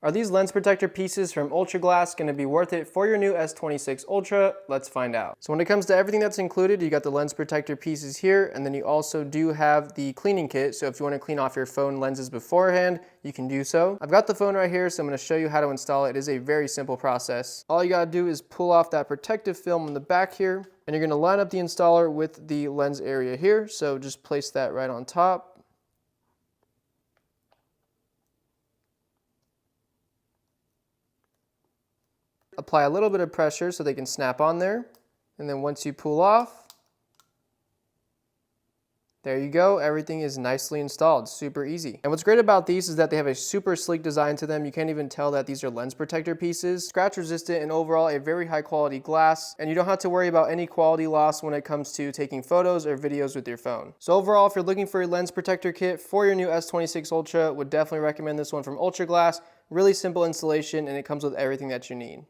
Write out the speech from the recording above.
Are these lens protector pieces from UltraGlass going to be worth it for your new S26 Ultra? Let's find out. So when it comes to everything that's included, you got the lens protector pieces here, and then you also do have the cleaning kit. So if you want to clean off your phone lenses beforehand, you can do so. I've got the phone right here, so I'm going to show you how to install it. It is a very simple process. All you got to do is pull off that protective film on the back here, and you're going to line up the installer with the lens area here. So just place that right on top. Apply a little bit of pressure so they can snap on there. And then once you pull off, there you go, everything is nicely installed, super easy. And what's great about these is that they have a super sleek design to them. You can't even tell that these are lens protector pieces. Scratch resistant and overall a very high quality glass, and you don't have to worry about any quality loss when it comes to taking photos or videos with your phone. So overall, if you're looking for a lens protector kit for your new S26 Ultra, would definitely recommend this one from UltraGlass. Really simple installation, and it comes with everything that you need.